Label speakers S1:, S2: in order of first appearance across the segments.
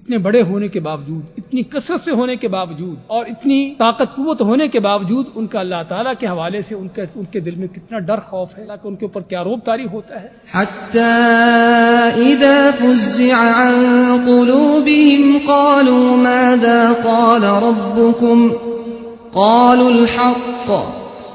S1: اتنے بڑے ہونے کے باوجود، اتنی کثرت سے ہونے کے باوجود اور اتنی طاقت قوت ہونے کے باوجود ان کا اللہ تعالیٰ کے حوالے سے ان کے دل میں کتنا ڈر خوف ہے، اللہ کا ان کے اوپر کیا روب طاری ہوتا ہے.
S2: حتى إذا فزع عن قلوبهم قالوا ماذا قال ربكم قالوا الحق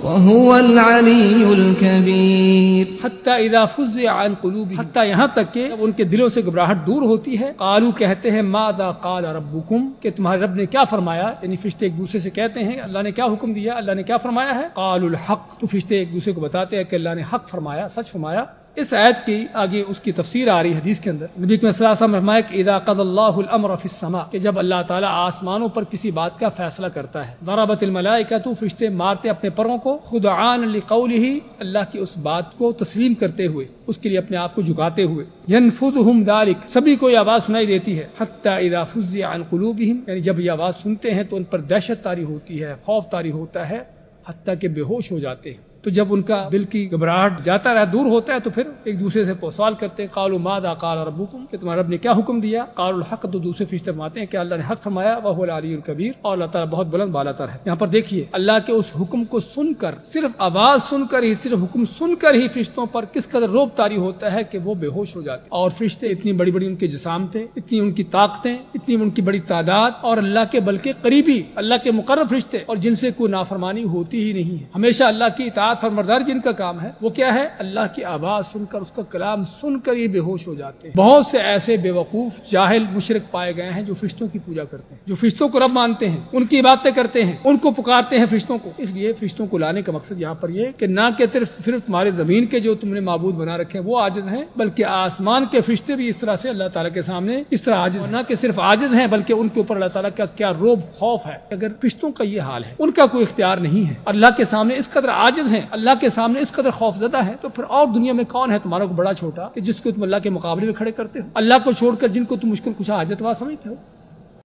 S2: وهو العلی الکبیر.
S1: حتی اذا فزع عن قلوبهم، حتی یہاں تک کہ ان کے دلوں سے گھبراہٹ دور ہوتی ہے. قالوا کہتے ہیں ماذا قال ربکم، کہ تمہارے رب نے کیا فرمایا، یعنی فرشتے ایک دوسرے سے کہتے ہیں اللہ نے کیا حکم دیا، اللہ نے کیا فرمایا ہے. قالوا الحق، تو فرشتے ایک دوسرے کو بتاتے ہیں کہ اللہ نے حق فرمایا، سچ فرمایا. اس آیت کی آگے اس کی تفسیر آ رہی حدیث کے اندر. نبی صلی اللہ علیہ وسلم فرمایا کہ اذا قضى الله الامر في السماء، کہ جب اللہ تعالیٰ آسمانوں پر کسی بات کا فیصلہ کرتا ہے. ضربت الملائکۃ، فرشتے مارتے اپنے پروں کو، خضعان لقوله، اللہ کی اس بات کو تسلیم کرتے ہوئے، اس کے لیے اپنے آپ کو جھکاتے ہوئے. ينفذهم ذلك، سبھی کو یہ آواز سنائی دیتی ہے. حتى اذا فزع عن قلوبهم، یعنی جب یہ آواز سنتے ہیں تو ان پر دہشت طاری ہوتی ہے، خوف طاری ہوتا ہے، حتیٰ کہ بے ہوش ہو جاتے ہیں. تو جب ان کا دل کی گھبراہٹ جاتا رہا، دور ہوتا ہے، تو پھر ایک دوسرے سے سوال کرتے ہیں قالوا ماذا قال ربکم، کہ تمہارا رب نے کیا حکم دیا. قالوا الحق، تو دوسرے فرشتے فرماتے ہیں کہ اللہ نے حق فرمایا، وهو العلی الکبیر، اور اللہ تعالیٰ بہت بلند بالا تر ہے. یہاں پر دیکھیے اللہ کے اس حکم کو سن کر، صرف آواز سن کر ہی، صرف حکم سن کر ہی فرشتوں پر کس قدر روب طاری ہوتا ہے کہ وہ بے ہوش ہو جاتے. اور فرشتے اتنی بڑی بڑی ان کے جسام تھے، اتنی ان کی طاقتیں، اتنی ان کی بڑی تعداد، اور اللہ کے بلکہ قریبی، اللہ کے مقرب فرشتے، اور جن سے کوئی نافرمانی ہوتی ہی نہیں ہے، ہمیشہ اللہ کی اطاعت فرمانبرداری جن کا کام ہے، وہ کیا ہے، اللہ کی آواز سن کر، اس کا کلام سن کر یہ بے ہوش ہو جاتے ہیں. بہت سے ایسے بے وقوف جاہل مشرک پائے گئے ہیں جو فرشتوں کی پوجا کرتے ہیں، جو فرشتوں کو رب مانتے ہیں، ان کی عبادتیں کرتے ہیں، ان کو پکارتے ہیں فرشتوں کو. اس لیے فرشتوں کو لانے کا مقصد یہاں پر یہ کہ نہ کہ صرف تمہارے زمین کے جو تم نے معبود بنا رکھے ہیں وہ عاجز ہیں، بلکہ آسمان کے فرشتے بھی اس طرح سے اللہ تعالیٰ کے سامنے اس طرح عاجز ہیں. نہ کہ صرف عاجز ہیں بلکہ ان کے اوپر اللہ تعالیٰ کا کیا روب خوف ہے. اگر فرشتوں کا یہ حال ہے، ان کا کوئی اختیار نہیں ہے، اللہ کے سامنے اس قدر عاجز ہیں، اللہ کے سامنے اس قدر خوف زدہ ہے، تو پھر اور دنیا میں کون ہے تمہارا کو بڑا چھوٹا کہ جس کو تم اللہ کے مقابلے میں کھڑے کرتے ہو، اللہ کو چھوڑ کر جن کو تم مشکل کشا حاجت وا سمجھتے ہو.